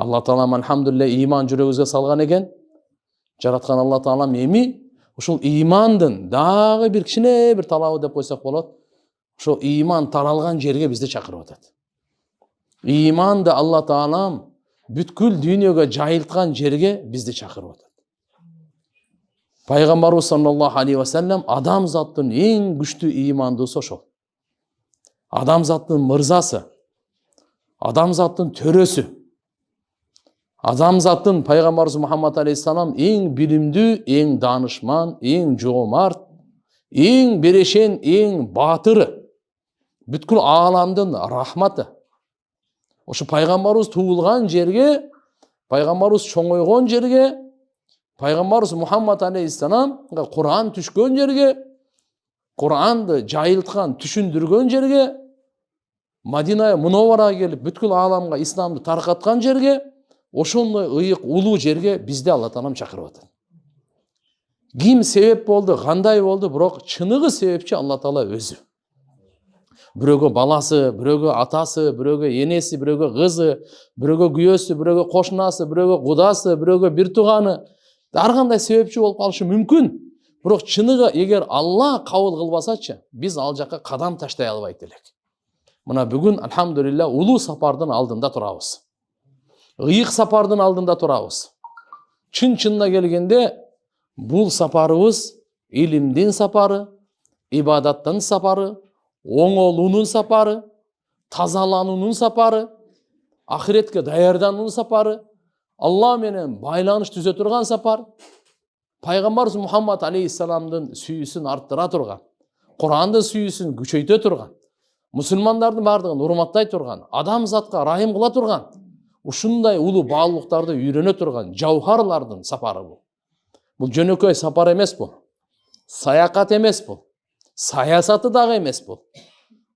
Алла Таалам алхамдулилля иман жүрөгүбүзгө салган экен. Жараткан Алла Таалам эми ушул имандын дагы бир кичине бир талабы деп койсок болот. Ошо иман таралган жерге бизди чакырып атат. Иманды Алла Таалам бүткүл дүйнөгө жайылткан жерге бизди чакырып атат. Пайгамбарыбыз саллаллаху алейхи ва саллям адамзаттын эң күчтүү имандысы ошол. Адамзаттын мырзасы, адамзаттын төрөсү, адамзаттын пайгамбарыбыз Мухаммад алейхиссалам эң билимдүү, эң данышман, эң жоомарт, эң берешен, эң баатыры, бүткүл ааламдын рахматы. Ошо пайгамбарыбыз туулган жерге, пайгамбарыбыз чоңойгон жерге, пайгамбарыбыз Мухаммад алейхиссаламга Кур'ан түшкөн жерге, Кур'анды жайылткан, түшүндүргөн жерге, Мадина Мунавварага келип бүткүл ааламга исламды таркаткан жерге, ошондой ыйык улуу жерге бизди Алла Таалам чакырып атат. Ким себеп болду, кандай болду, бирок чыныгы себепчи Алла Таала өзү. Бирөөгө баласы, бирөөгө атасы, бирөөгө энеси, бирөөгө кызы, бирөөгө күйөөсү, бирөөгө кошунасы, бирөөгө кудасы, бирөөгө бир тууганы, ар кандай себепчи болуп калышы мүмкүн. Бирок чыныгы эгер Алла кабыл кылбасачы, биз ал жакка кадам таштай албайт элек. Мына бүгүн алхамдулилля улуу сапардын алдында турабыз. Ыйык сапардын алдында турабыз. Чын-чынына келгенде бул сапарыбыз илимдин сапары, ибадаттын сапары, оңолуунун сапары, тазалануунун сапары, ахиретке даярдануунун сапары, Алла менен байланыш түзө турган сапар, пайгамбарыбыз Мухаммад алейхиссаламдын сүйүүсүн арттыра турган, Кур'андын сүйүүсүн күчөйтө турган, мусулмандардын бардыгын урматтай турган, адамзатка райым кыла турган, ушундай улуу баалуулуктарды үйрөнө турган жауһарлардын сапары бул. Бул жөнөкөй сапар эмес бул. Саякат эмес бул. Саясаты дагы эмес бул.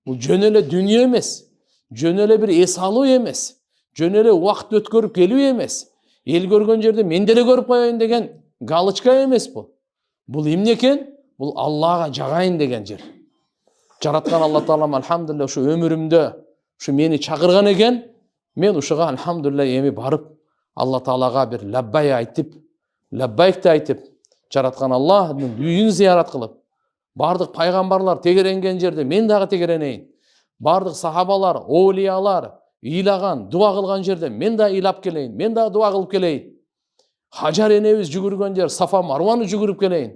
Бул жөн эле дүнүйө эмес, жөн эле бир эс алуу эмес, жөн эле убакыт өткөрүп келүү эмес, эл көргөн жерде мен деле көрүп коеюн деген галочка эмес бул. Бул эмне экен? Бул Аллага жагайын деген жер. Жараткан Алла Таалам алхамдулилля ушу өмүрүмдө ушу мени чакырган экен. Мен ушуга алхамдулилля эми барып Алла Таалага бир лаббай айтып, лаббайкты айтып, жараткан Аллахтын үйүн зыярат кылып, бардык пайгамбарлар тегеренген жерде мен дагы тегеренейин. Бардык сахабалар, оолиялар ыйлаган, дуа кылган жерде мен да ыйлап келейин, мен да дуа кылып келейин. Хажар энебиз жүгүргөн жер Сафа Марваны жүгүрүп келейин.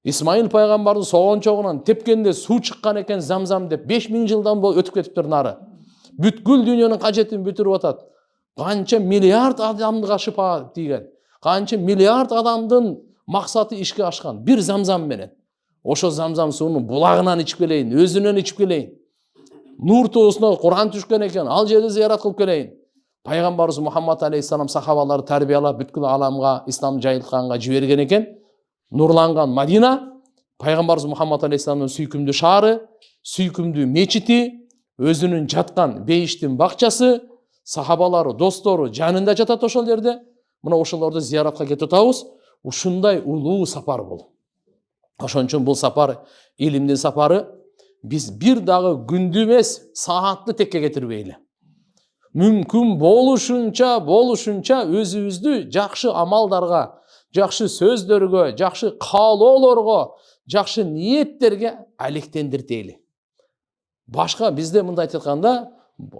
Исмаил пайгамбардын соғончогунан тепкенде суу чыккан экен Замзам деп 5000 жылдан өтүп кетиптир нары. Бүткүл дүйнөнүн кажетін бүтүрүп атат. Канча миллиард адамга шифа тийген. Канча миллиард адамдын максаты ишке ашкан бир Замзам менен. Ошо Замзам суунун булагынан ичип келейин, өзүнөн ичип келейин. Нур тоосуна Кур'ан түшкөн экен, ал жерди зыярат кылып келейин. Пайгамбарыбыз Мухаммад алейхиссалам сахабаларды тарбиялап бүткүл ааламга ислам жайылтканга жиберген экен. Нурланган Мадина, пайгамбарыбыз Мухаммад алейхиссаламдын сүйкүмдүү шаары, сүйкүмдүү мечити, өзүнүн жаткан бейиштин бакчасы, сахабалары, достору жанында жатат ошол жерде. Мына ошолорду зыяратка кетип атабыз. Ушундай улуу сапар бул. Ошон үчүн бул сапар илимдин сапары. Биз бир дагы күндү эмес, саатты текке кетирбейли. Мүмкүн болушунча өзүбүздү жакшы амалдарга, жакшы сөздөргө, жакшы каалоолорго, жакшы ниеттерге алектендиртели. Башка бизде мындай айтканда,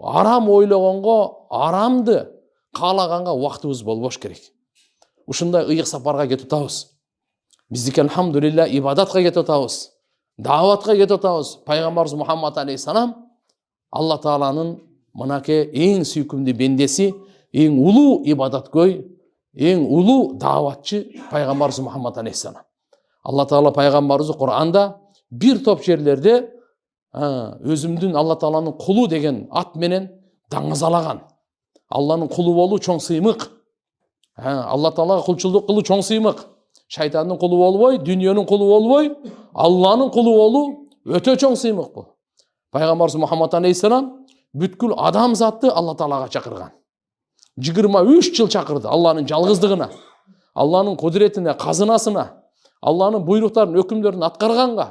арам ойлогонго, арамды каалаганга убактыбыз болбош керек. Ушундай ыйык сапарга кетип атабыз. Биздики алхамдулилля ибадатка кетип атабыз. Дааватка кетип атабыз. Пайгамбарыбыз Мухаммад алейхиссалам Алла Тааланын мынаке эң сүйкүмдүү бендеси, эң улуу ибадаткөй, эң улуу дааватчы пайгамбарыбыз Мухаммад алейхиссалам. Алла Таала пайгамбарыбызды Кур'анда бир топ жерлерде өзүмдүн Алла Тааланын кулу деген ат менен даңазалаган. Алланын кулу болуу чоң сыймык. Алла Таалага кулчулук кылуу чоң сыймык. Шайтандын кулу болбой, дүйнөнүн кулу болбой, Алланын кулу болуу өтө чоң сыймык бул. Пайгамбарыбыз Мухаммад алейхиссалам бүткүл адамзатты Алла Таалага чакырган. 23 жыл чакырды Алланын жалгыздыгына, Алланын кудретине, казынасына, Алланын буйруктарын, өкүмдөрүн аткарганга,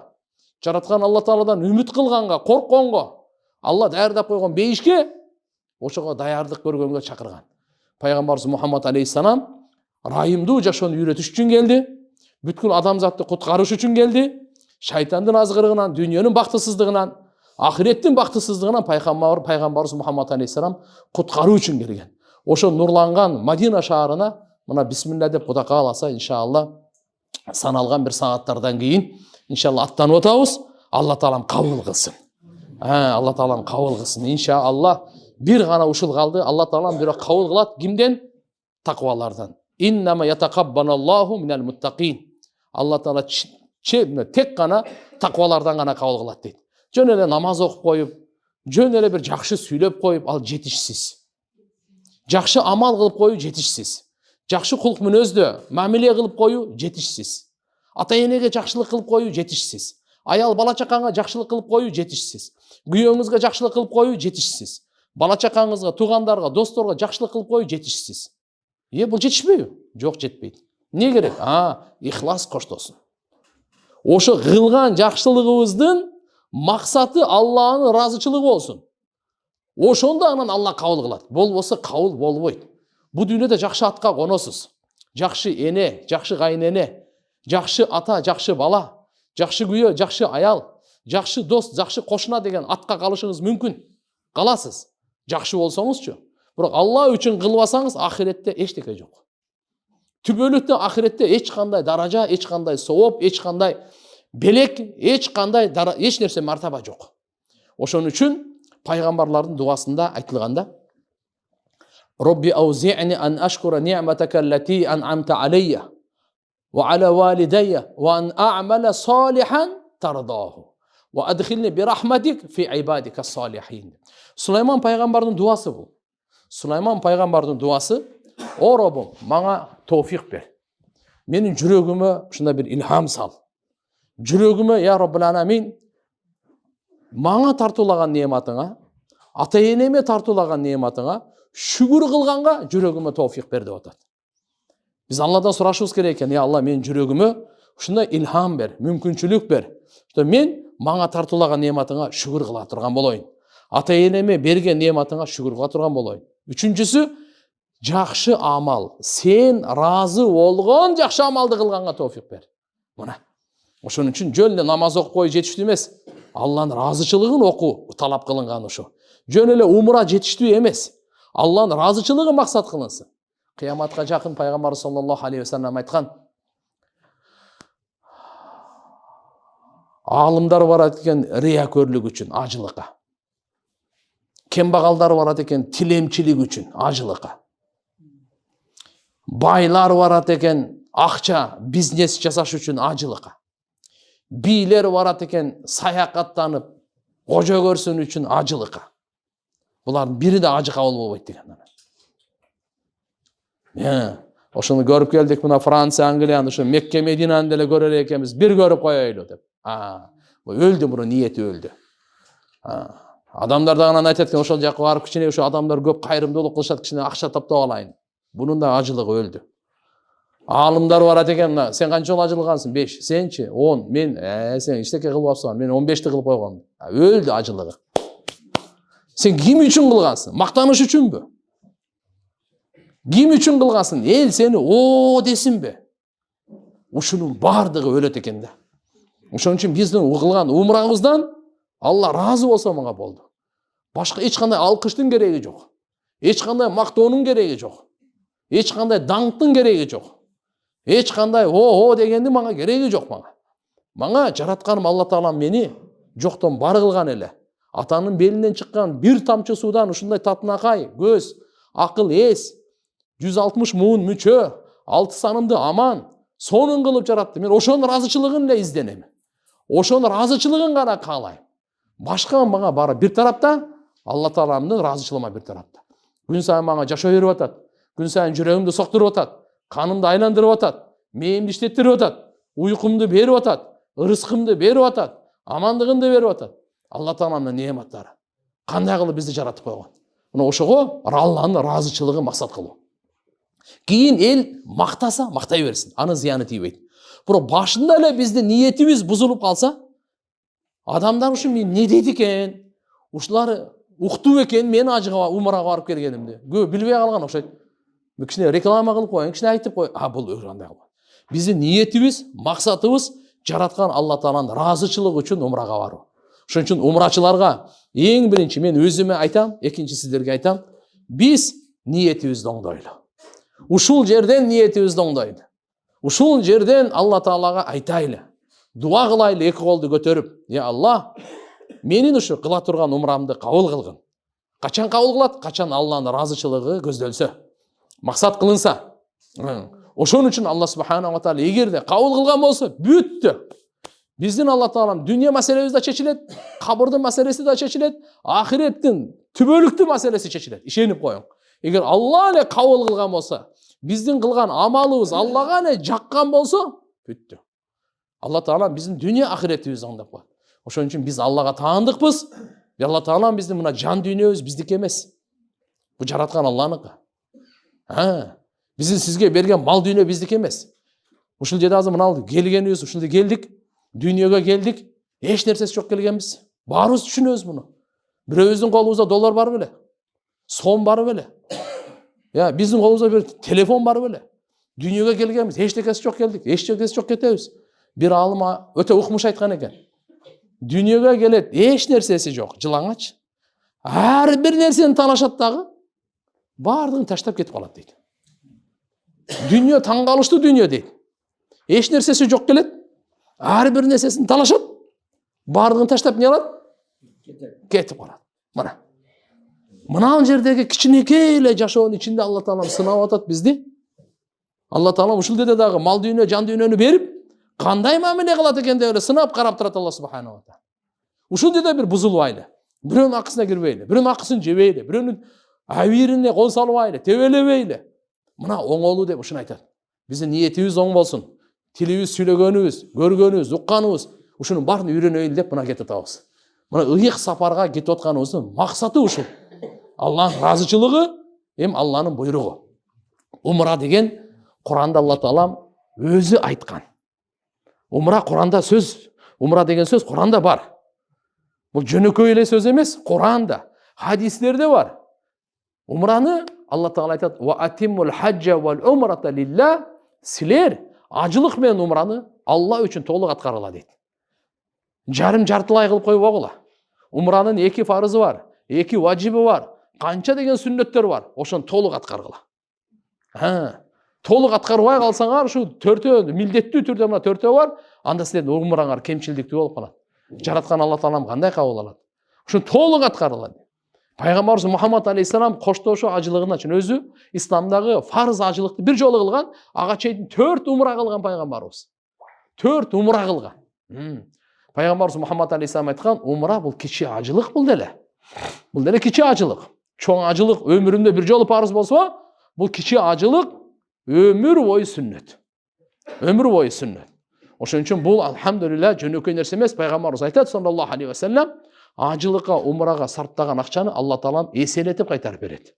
жараткан Алла Тааладан үмүт кылганга, коркконго, Алла даярдап койгон бейишке, ошого даярдык көргөнгө чакырган. Пайгамбарыбыз Мухаммад алейхиссалам райымдуу жашоону үйрөтүш үчүн келди. Бүткүл адамзатты куткарыш үчүн келди. Шайтандын азгырыгынан, дүйнөнүн бактысыздыгынан, ахиреттин бактысыздыгынан пайгамбарыбыз Мухаммад алейхиссалам куткаруу үчүн келген. Ошо нурланган Мадина шаарына мына бисмилла деп Кудай кааласа иншалла саналган бир сааттардан кийин иншалла аттанып атабыз. Алла таалам кабыл кылсын. Алла таалам кабыл кылсын. Иншалла бир гана ушул калды. Алла таалам бирок кабыл кылат кимден? Таквалардан. Иннама ятакаббалаллаху минал муттакин. Алла таала тек гана таквалардан гана кабыл кылат дейт. Жөн эле намаз окуп коюп, жөн эле бир жакшы сүйлөп коюп, ал жетишсиз. Жакшы амал кылып коюу жетишсиз. Жакшы кулк мүнөздө мамиле кылып коюу жетишсиз. Ата энеге жакшылык кылып коюу жетишсиз. Аял бала чакаңа жакшылык кылып коюу жетишсиз. Күйөөңүзгө жакшылык кылып коюу жетишсиз. Бала чакаңызга, туугандарга, досторго жакшылык кылып коюу жетишсиз. Бул жетишпейби? Жок, жетпейт. Эмне керек? Ихлас коштосун. Ошо кылган жакшылыгыбыздын максаты Алланын ыраазычылыгы болсун. Ошондо анан Алла кабыл кылат. Болбосо кабыл болбойт. Бу дүйнөдө жакшы атка коносуз. Жакшы эне, жакшы кайнене, жакшы ата, жакшы бала, жакшы күйөө, жакшы аял, жакшы дос, жакшы кошуна деген атка калышыңыз мүмкүн. Каласыз. Жакшы болсоңузчу. Бирок Алла үчүн кылбасаңыз ахиретте эчтеке жок. Түбөлүктө ахиретте эч кандай даража, эч кандай сооп, эч кандай белек, эч нерсе мартаба жок. Ошон үчүн пайгамбарлардын дуасында айтылганда Робби аузи'ни ан ашкура ни'матака аллати ан'амта алейя ва аля валидайя ва ан а'мала салихан тардаху ва адхилни би рахматик фи ибадика салихин. Сулайман пайгамбардын дуасы бул. Сулайман пайгамбардын дуасы: "О Роббум, мага товфик бер. Менин жүрөгүмө ушундай бир илхам сал. Жүрөгүмө, я Роббул аламин, мага тартуулаган неmatыңа, ата энеме тартуулаган неmatыңа шүгүр кылганга жүрөгүмө товфик бер" деп атат. Биз Алладан сурашыбыз керек экен: "Я Алла, менин жүрөгүмө ушундай илхам бер, мүмкүнчүлүк бер. Что мен мага тартуулаган неmatыңа шүгүр кыла турган болоюн. Ата энеме берген неmatыңа шүгүр кыла турган болоюн." Үчүнчүсү, жакшы амал, сен разы болгон жакшы амалды кылганга товфик бер. Мына. Ошон үчүн жөн эле намаз окуп коюу жетиштүү эмес. Алланын разычылыгын окуу талап кылынган ошо. Жөн эле умра жетиштүү эмес. Алланын разычылыгы максат кылынсын. Кыяматка жакын пайгамбар саллаллаху алейхи вассалам айткан: "Аалымдар барат экен рияköрлүк үчүн, ажылыкка. Кембагалдар барат экен тилемчилик үчүн, ажылыкка. Байлар барат экен акча, бизнес жасаш үчүн, ажылыкка. Бийлер барат экен саякаттанып, кожо көрсүн үчүн, ажылыкка. Булардын бири да ажы кабыл болбойт" деген. Ошону көрүп келдик, мына Франция, Англияны, ошо Мекке, Мединаны деле көрөр экенбиз, бир көрүп коелу деп. Өлдү, муну ниети өлдү. Адамдар дагы айтат экен, ошол жака барып кичине ошо адамдар көп кайрымдуулук кылышат, кичине акча таптап алайын. Бунун да ажылыгы өлдү. Аалымдар барат экен: "Сен канча жолу ажылгансың?" 5. Сенчи? 10. Мен, сен эчтеке кылбапсың. Мен 15ти кылып койгом. Өлдү ажылыгы. Сен ким үчүн кылгансың? Мактаныш үчүнбү? Ким үчүн кылгансың? Эл сени о десинби? Ушунун бардыгы өлөт экен да. Ошон үчүн биздин кылган умрабыздан Алла разы болсо мага болду. Башка эч кандай алкыштын кереги жок. Эч кандай мактоонун кереги жок. Эч кандай даңктын кереги жок. Эч кандай о дегендин мага кереги жок мага. Мага жаратканым Алла таалам мени жоктон бар кылган эле. Атанын белинен чыккан бир тамчы суудан ушундай татынакай, көз, акыл, эс, 160 муун мүчө, 6 санымды аман, сонун кылып жаратты. Мен ошонун разычылыгын эле изденем. Ошонун разычылыгын гана каалайм. Башка мага бары бир тарапта, Алла тааламдын разычылыгы бир тарапта. Күн сайын мага жашоо берип атат. Күн сайын жүрөгүмдү соктуруп атат. Канымды айландырып атат. Мээмди иштеттирип атат. Уйкумду берип атат. Ырыскымды берип атат. Амандыгымды берип атат. Алла тааламдын неаматтары. Кандай кылып бизди жаратып койгон? Мына ошого Алланын разычылыгын максат кылуу. Кийин эл мактаса, мактай берсин. Анын зыяны тийбейт. Бирок башында эле биздин ниетибиз бузулуп калса, адамдар ушу мен не дейт экен? Ушулар укту экен мен ажыга умрага барып келгенимди. Көп билбей калган окшойт. кішкене реклама қылып қояйын, кішкене айтып қой. Бұл андай қылып. Біздің ниетіміз, мақсатымыз жаратқан Алла Тағаланың разычылығы үшін умраға бару. Шон үшін умрачыларға ең бірінші мен өзіме айтам, екінші сіздерге айтам, біз ниетімізді оңдайлы. Ушул жерден ниетімізді оңдайлы. Ушул жерден Алла Тағалаға айтайлы. Дуа қылайлы, екі қолды көтеріп, я Алла, менің үшін қыла тұрған умрамды қабыл қылғын. Қачан қабыл қылады? Қачан Алланың разычылығы көзделсе, мақсат қылынса. Ошон үшін Алла Субхана ва Тағала егер де қабыл қылған болса, бүтті. Біздің Алла Тағалам дүние мәселеміз де шешіледі, қабырдың мәселесі де шешіледі, ақиреттің түбөлікті мәселесі шешіледі. Ишеніп қойың. Егер Алла не қабыл қылған болса, біздің қылған амалымыз Аллаға не жаққан болса, бүтті. Алла Тағала біздің дүние ақиретімізді оңдап қойды. Ошон үшін біз Аллаға таандықпыз. Алла Тағала біздің мына жан дүниеміз біздікі емес. Бұл жаратқан Алланыкі. Біздің сізге берген мал дүние біздікі емес. Ушул жерде азыр мынау келгенбиз, ушунда келдик, дүниеге келдик, эч нерсеси жок келгенбиз. Баарыбыз түшүнөбүз муну. Бирөөбүздүн колубузда доллар бар беле? Сом бар беле? Биздин колубузда бир телефон бар беле? Дүниеге келгенбиз, эчтекеси жок келдик, эчтекеси жок кетебиз. Бир алым өтө укмуш айткан экен. Дүниеге келет, эч нерсеси жок, жылаңач. Ар бир нерсени талашат дагы, баардыгын таштап кетип калат дейт. Дүние таң калыштуу дүние дейт. Эч нерсеси жок келет, ар бир нерсесин талашат, баардыгын таштап не кылат? Кетип калат. Мына. Мына жердеги кичинекей эле жашоонун ичинде Алла Таалам сынап атат бизди. Алла Таалам ушул жерде дагы мал дүйнө, жан дүйнөнү берип, кандай мамиле кылат экен деп эле сынап карап турат Алла Субханаху ва Таала. Ушул жерде бир бузулбайлы, бирөөнүн акысына кирбейли, бирөөнүн акысын жебейли, бирөөнүн абирине кол салбайлы, тебелебейли. Мына оңолуу деп ушуну айтат. Биздин ниетибиз оң болсун. Тилибиз сүйлөгөнүбүз, көргөнүбүз, укканыбыз, ушунун баарын үйрөнөйүн деп мына кетип атабыз. Мына ыйык сапарга кетип атканыбыздын максаты ушул. Алланын разычылыгы, Алланын буйругу. Умра деген Куранда Алла Таалам өзү айткан. Умра Куранда сөз, умра деген сөз Куранда бар. Бул жөнөкөй эле сөз эмес, Куранда, хадистерде бар. Умраны Алла Таала айтат: "Ва атиммул хаджа вал умрата лилла", силер ажылык менен умраны Алла үчүн толук аткаргыла дейт. Жартылай кылып койбогула. Умранын 2 фарызы бар, 2 важибы бар, канча деген сүннөттөр бар, ошону толук аткаргыла. Толук аткарбай калсаңар, ушу 4 милдеттүү түрдө мына 4 бар, анда силердин умраңар кемчилдиктүү болуп калат. Жараткан Алла Таалам кандай кабыл алат? Ошону толук аткаргыла. Пайгамбарыбыз Мухаммад алейхиссалам коштошо ажылыгына чейин өзү исламдагы фарыз ажылыкты бир жолу кылган, ага чейин 4 умра кылган пайгамбарыбыз. 4 умра кылган. Пайгамбарыбыз Мухаммад алейхиссалам айткан, умра бул кичи ажылык бул деле. Бул деле кичи ажылык. Чоң ажылык өмүрүндө бир жолу парыз болсо, бул кичи ажылык өмүр бою сүннөт. Өмүр бою сүннөт. Ошон үчүн бул алхамдулилла жөнөкөй нерсе эмес. Пайгамбарыбыз айтат саллаллаху алейхи ва саллям, ажылыкка, умрага сарптаган акчаны Алла Таалам эселетип кайтарып берет.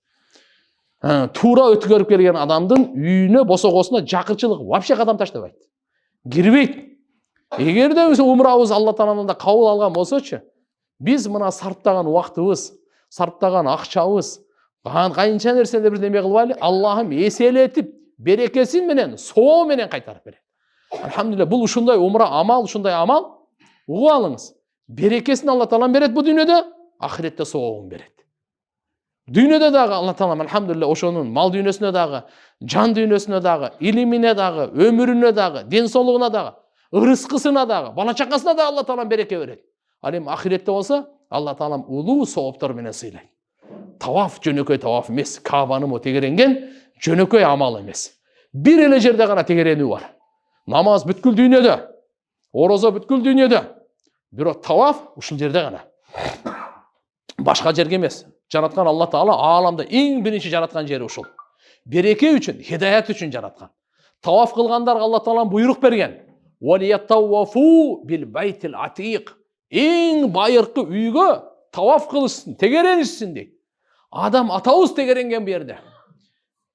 Туура өткөрүп келген адамдын үйүнө, босогосуна жакырчылык вообще кадам таштабайт. Кирбейт. Эгерде биз умрабыз Алла Тааладан кабыл алган болсочу, биз мына сарптаган убактыбыз, сарптаган акчабыз, кайынча нерселер бир неме кылбайлы, Аллахым эселетип, берекесин менен, соо менен кайтарып берет. Алхамдулилла, бул ушундай умра амал, ушундай амал, угуп алыңыз. Берекесин Алла Таалам берет бу дүйнөдө, ахиретте сообун берет. Дүйнөдө дагы Алла Таалам алхамдулилла ошонун мал дүйнөсүнө дагы, жан дүйнөсүнө дагы, илимине дагы, өмүрүнө дагы, ден соолугуна дагы, ырыскысына дагы, бала чакасына дагы Алла Таалам береке берет. Ал эми ахиретте болсо Алла Таалам улуу сооптор менен сыйлайт. Таваф жөнөкөй таваф эмес, Каабаны тегеренген жөнөкөй амал эмес. Бир эле жерде гана тегеренүү бар. Намаз бүткүл дүйнөдө, орозо бүткүл дүйнөдө. Бирок таваф ушул жерде гана. Башка жерге эмес. Жараткан Алла Таала ааламда эң биринчи жараткан жери ушул. Береке үчүн, хидаят үчүн жараткан. Таваф кылгандарга Алла Таалам буйрук берген. Валиятавафу бил байтил атиq. Эң байыркы үйгө таваф кылышсын, тегеренишсин дейт. Адам атабыз тегеренген бу жерде.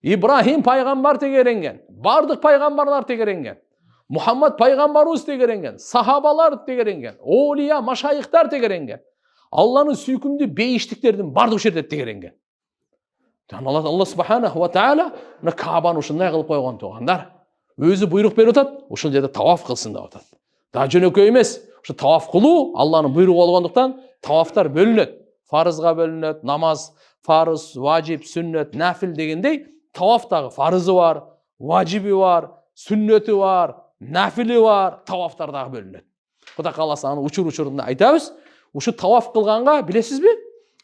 Ибрахим пайгамбар тегеренген, бардык пайгамбарлар тегеренген. Мухаммад пайгамбарыбыз тегеренген, сахабалар тегеренген, олия, машайыктар тегеренген. Алланын сүйкүмдүү бейиштиктердин бардык жерде тегеренген. Алла субханаху ва тағала Кабаны ушундай кылып койгон туугандар. Өзү буйрук берип атат, ушул жерде таваф кылсын деп атат. Да жөнөкөй эмес. Ушу таваф кылуу Алланын буйругу болгондуктан тавафтар бөлүнөт. Фарызга бөлүнөт, намаз, фарыз, важип, сүннөт, нафил дегендей, тавафтагы фарызы бар, важиби бар, сүннөтү бар, нафили бар, тавафтар дагы бөлүнөт. Кудай кааласа аны учур-учурунда айтабыз. Ушу таваф кылганга билесизби?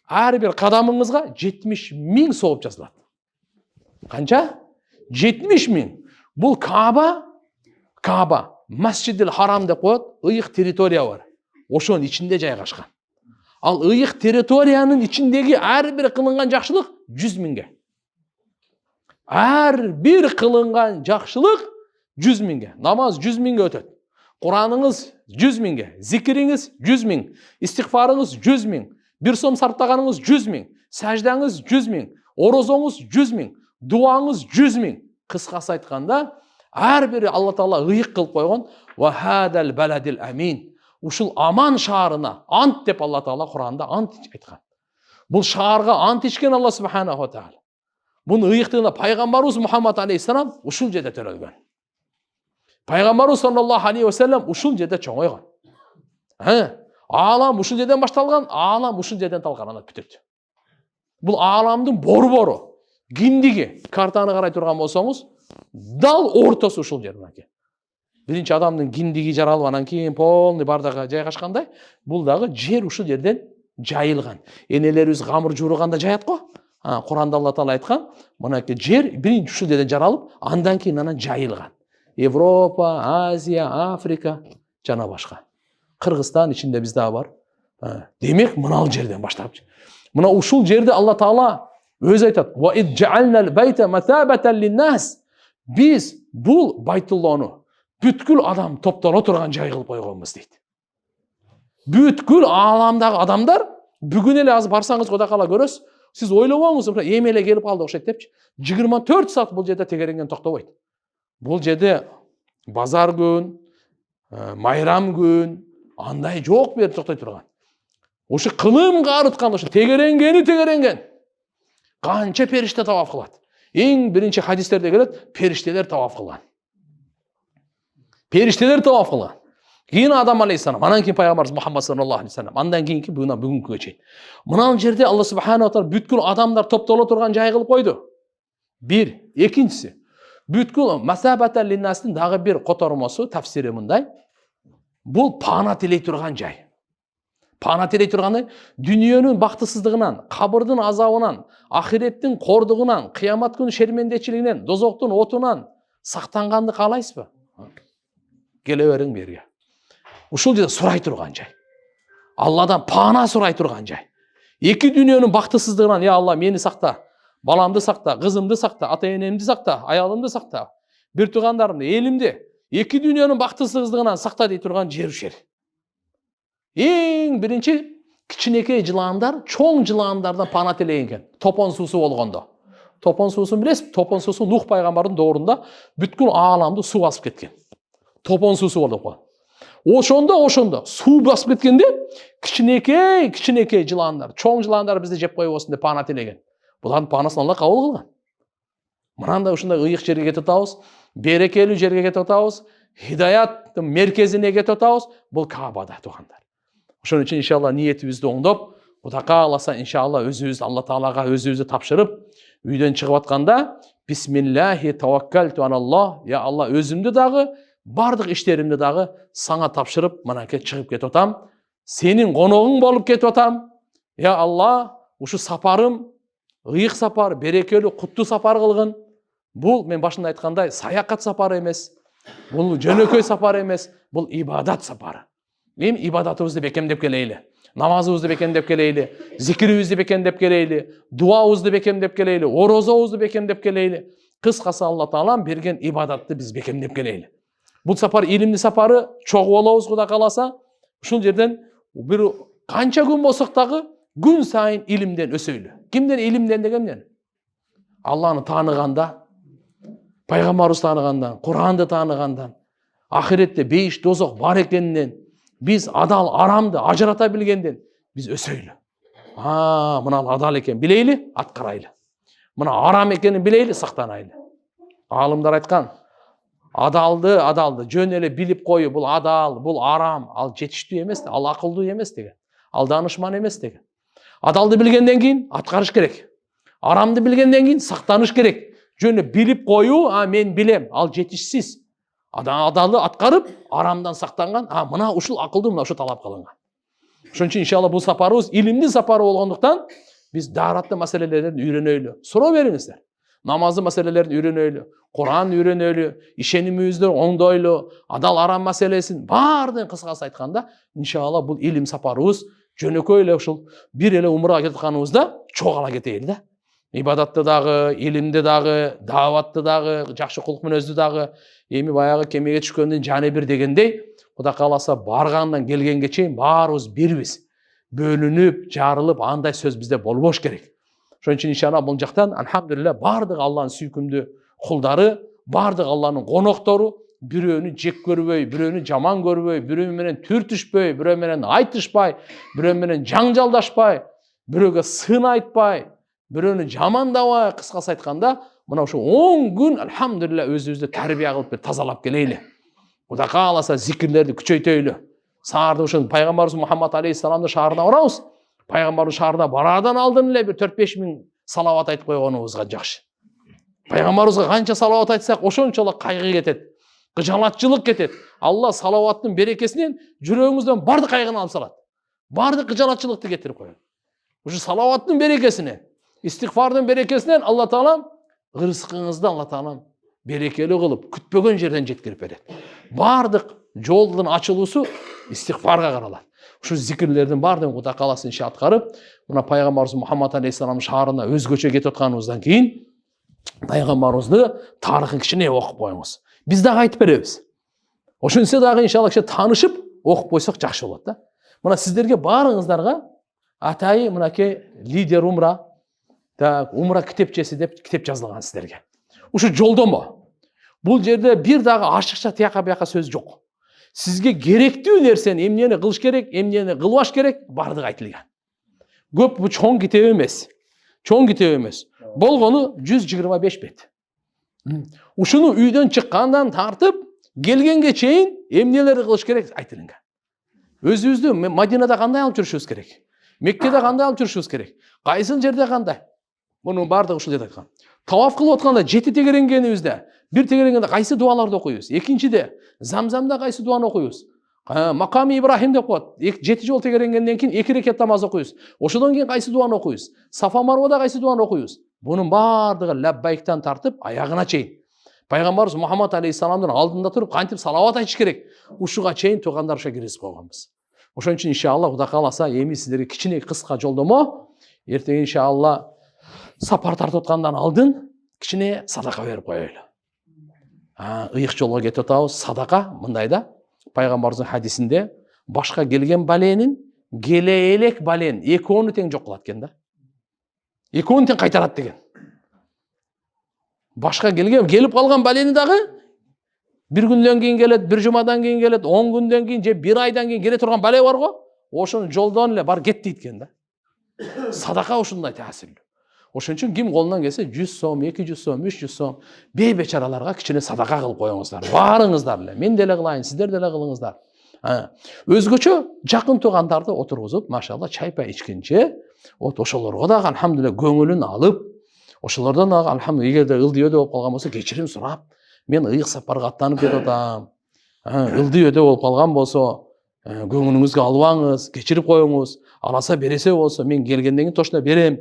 Ар бир кадамыңызга 70.000 сооп жазылат. Канча? 70.000. Бул Каба, Масжидил Харам деп коет, ыйык территория бар. Ошонун ичинде жайгашкан. Ал ыйык территориянын ичиндеги ар бир кылынган жакшылык 100.000ге. Ар бир кылынган жакшылык 100.000ге. Намаз 100.000ге өтөт. Кураныңыз 100.000ге, зикириңиз 100.000, истигфарыңыз 100.000, бир сом сарптаганыңыз 100.000, саждаңыз 100.000, орозоңуз 100.000, дуаңыз 100.000. Кыскасы айтканда, ар бири Алла Таала ыйык кылып койгон. Ва хадал баладил амин. Ушул аман шаарына ант деп Алла Таала Куранда ант айткан. Бул шаарга ант ичкен Алла субханаху ва таала. Бунун ыйыктыгына пайгамбарыбыз Мухаммад алейхиссалам ушул жерде төрөлгөн. Пайгамбарыбыз саллаллаху алейхи ва саллям ушул жерде чоңойгон. Алам ушул жерден башталган, алам ушул жерден талкаланат бүтөт. Бул аламдын борбору, киндиги, картаны карай турган болсоңуз, дал ортосу ушул жер мынакей. Биринчи адамдын киндиги жаралып, анан кийин полный бардагы жайгашкандай, бул дагы жер ушул жерден жайылган. Энелерибиз камыр жууруганда жаят го. Куранда Алла Таала айткан, мынакей жер биринчи ушул жерден жаралып, андан кийин анан жайылган. Европа, Азия, Африка жана башка. Кыргызстан ичинде биз дагы бар. Демек, мынал жерден баштап. Мына ушул жерде Алла Таала өзү айтат: "Ва иджалнал байта матабатан линнас." Биз бул Байтуллону бүткүл адам топтоло турган жай кылып койгонбуз дейт. Бүткүл аламдагы адамдар бүгүн эле азыр барсаңыз Кудай каала көрөсүз. Сиз ойлобоңуз, эми эле келип калды окшойт депчи. 24 саат бул жерде тегеренген токтобойт. Бул жерде базар күн, майрам күн, андай жок берип токтой турган. Ошо кылым карыткан, ошо тегеренген. Канча периште таваф кылат. Эң биринчи хадистерде келет, периштелер таваф кылган. Периштелер таваф кылган. Кийин Адам алейхиссалам, анан кийин пайгамбарыбыз Мухаммад саллаллаху алейхи вассалам, андан кийинки бүгүнкүгө чейин. Мына жерде Алла субханаху ва таала бүткүл адамдар топтоло турган жай кылып койду. Бир, экинчиси, бүткүл масабатан линнастын дагы бир котормосу, тафсири мындай. Бул пана тилей турган жай. Пана тилей тургандай, дүниөнүн бактысыздыгынан, кабырдын азабынан, ахиреттин кордугунан, кыямат күнү шермендечилигинен, дозоктун отунан сактанганды каалайсызбы? Келе бериң берге. Ушул жерде сурай турган жай. Алладан пана сурай турган жай. Эки дүниөнүн бактысыздыгынан, я Алла, мени сакта, баламды сакта, кызымды сакта, ата-энемди сакта, аялымды сакта, бир туугандарымды, элимди, эки дүниөнүн бактысыздыгынан сакта дей турган жер ушер. Эң биринчи кичинекей жылаандар, чоң жылаандардан пана тилеген экен. Топон суусу болгондо. Топон суусун билесиз? Топон суусу Нух пайгамбардын доорунда бүткүл ааламды суу басып кеткен. Топон суусу болуп калган. Ошондо суу басып кеткенде кичинекей жылаандар, чоң жылаандар бизди жеп койбосун деп пана тилеген. Булардын панасын Алла кабыл кылган. Мынандай ушундай ыйык жерге кетип атабыз, берекелүү жерге кетип атабыз, хидаяттын меркезине кетип атабыз. Бул Кабада туугандар. Ошон үчүн иншалла ниетибизди оңдоп, Кудай кааласа иншалла өзүбүз Алла Таалага өзүбүздү тапшырып, үйдөн чыгып атканда бисмиллахи таваккалту алаллах, я Алла, өзүмдү дагы, бардык иштеримди дагы саңа тапшырып, мынакей чыгып кетип атам. Сенин коногуң болуп кетип атам. Я Алла, ушу сапарым ыйык сапар, берекелүү, куттуу сапар кылгын. Бул мен башында айткандай саякат сапары эмес. Бул жөнөкөй сапар эмес, бул ибадат сапары. Эми ибадатыбызды бекемдеп келейли. Намазыбызды бекемдеп келейли, зикирибизди бекемдеп келейли, дуабызды бекемдеп келейли, орозобузду бекемдеп келейли. Кыскасы Алла Таалам берген ибадатты биз бекемдеп келейли. Бул сапар илимдин сапары, чогуу болобуз Кудай кааласа. Ушул жерден бир канча күн болсок дагы күн сайын илимден өсөйлү. Кимден? Илимден дегенден. Алланы тааныгандан, пайгамбарыбызды тааныгандан, Куранды тааныгандан, ахиретте бейиш дозок бар экенинен, биз адал арамды ажырата билгенден биз өсөйлү. Мына адал экен билейли, аткарайлы. Мына арам екенін білейлі, сақтанайлы. Ғалымдар айтқан, адалды жөн эле билип коюу, бул адал, бул арам, ал жетиштүү эмес, ал акылдуу эмес деген. Ал данышман эмес деген. Адалды билгенден кийин аткарыш керек. Арамды билгенден кийин сактаныш керек. Жөн эле билип коюу, мен билем, ал жетишсиз. Адалды аткарып, арамдан сактанган, мына ушул акылдуу, мына ушу талап кылынган. Ошон үчүн иншалла бул сапарыбыз илимдин сапары болгондуктан биз дааратты маселелерин үйрөнөйлү. Суроо бериңиздер. Намаздын маселелерин үйрөнөйлү, Куран үйрөнөйлү, ишенимибизди оңдойлу, адал арам маселесин баардыгын кыскасы айтканда, иншалла бул илим сапарыбыз жөнөкөй эле ушул бир эле умрага кетип атканыбызда чогала кетейли да. Ибадатты дагы, илимди дагы, дааватты дагы, жакшы кулк мүнөздү дагы, эми баягы кемеге түшкөндүн жаны бир дегендей, Кудай кааласа баргандан келгенге чейин баарыбыз бирбиз. Бөлүнүп, жарылып, андай сөз бизде болбош керек. Ошон үчүн иншалла бул жактан алхамдулилля бардык Алланын сүйкүмдүү кулдары, бардык Алланын коноктору бирөөнү жек көрбөй, бирөөнү жаман көрбөй, бирөө менен түртүшпөй, бирөө менен айтышпай, бирөө менен жаңжалдашпай, бирөөгө сын айтпай, бирөөнү жамандабай, кыскасы айтканда, мына ушу 10 күн алхамдулилля өзүбүздү тарбия кылып бир тазалап келейли. Кудай кааласа зикирлерди күчөйтөйлү. Саарды ушул пайгамбарыбыз Мухаммад алейхиссаламдын шаарына барабыз. Пайгамбардын шаарына барардан алдын эле бир 4-5 миң салават айтып койгонубузга жакшы. Пайгамбарыбызга канча салават айтсак, ошончолук кайгы кетет, кыжалатчылык кетет. Алла салаваттын берекесинен жүрөгүңүздөн бардык кайгыны алып салат. Бардык кыжалатчылыкты кетирип коет. Ушу салаваттын берекесинен, истигфардын берекесинен Алла Таалам ырыскыңызды Алла Таалам берекелүү кылып, күтпөгөн жерден жеткирип берет. Бардык жолдун ачылуусу истигфарга каралат. Ушу зикирлердин бардыгын Кудай кааласа иши аткарып, мына пайгамбарыбыз Мухаммад алейхиссаламдын шаарына өзгөчө кетип атканыбыздан кийин пайгамбарыбызды тарыхын кичине окуп коюңуз. Биз дагы айтып беребиз. Ошентсе дагы иншалла кичине таанышып окуп койсок жакшы болот да. Мына сиздерге баарыңыздарга атайы мынакей лидер умра, умра китепчеси деп китеп жазылган сиздерге. Ушу жолдомо. Бул жерде бир дагы ашыкча тияка бияка сөз жок. Сизге керектүү нерсени эмнени кылыш керек, эмнени кылбаш керек, бардыгы айтылган. Көп бу чоң китеп эмес. Чоң китеп эмес. Болгону 125 бет. Ушуну үйдөн чыккандан тартып, келгенге чейин эмнелерди кылыш керек айтылган. Өзүбүздү Мадинада кандай алып жүрүшүбүз керек? Меккеде кандай алып жүрүшүбүз керек? Кайсы жерде кандай? Мунун бардыгы ушул жерде айткан. Таваф кылып атканда 7 тегеренгенибизде, бир тегеренгенде кайсы дуаларды окуйбуз? Экинчиде Замзамда кайсы дуаны окуйбуз? Маками Ибрахим деп коет. 7 жол тегеренгенден кийин 2 рекет намаз окуйбуз. Ошодон кийин кайсы дуаны окуйбуз? Сафа Марвада кайсы дуаны окуйбуз? Бунун бардыгы лаббайктан тартып аягына чейин. Пайгамбарыбыз Мухаммад алейхиссаламдын алдында туруп кантип салават айтыш керек? Ушуга чейин туугандар уша киргизип койгонбуз. Ошон үчүн иншалла Кудай кааласа эми сиздерге кичине кыска жолдомо, эртең иншалла сапар тартып аткандан алдын кичине садака берип коелу. Ыйык жолго кетип атабыз. Садака мындай да, пайгамбарыбыздын хадисинде башка келген баленин келе элек бален экөөнү тең жок кылат экен да. Экөөнү тең кайтарат деген. Башка келип калган балени дагы бир күндөн кийин келет, бир жумадан кийин келет, 10 күндөн кийин же бир айдан кийин келе турган бале бар го, ошону жолдон эле бар кет дейт экен да. Садака ушундай таасирлүү. Ошон үчүн ким колунан келсе 100 сом, 200 сом, 300 сом бейбечараларга кичине садака кылып коюңуздар. Баарыңыздар эле. Мен деле кылайын, сиздер деле кылыңыздар. Өзгөчө жакын туугандарды отургузуп, машалла чай-пай ичкенче, ошолорго дагы алхамдулилля көңүлүн алып, ошолордон дагы алхамдулилля эгерде ылдый өдө болуп калган болсо кечирим сурап, мен ыйык сапарга аттанып кетип атам. Ылдый өдө болуп калган болсо, көңүлүңүзгө албаңыз, кечирип коюңуз. Аласа бересе болсо мен келгенден кийин точно берем.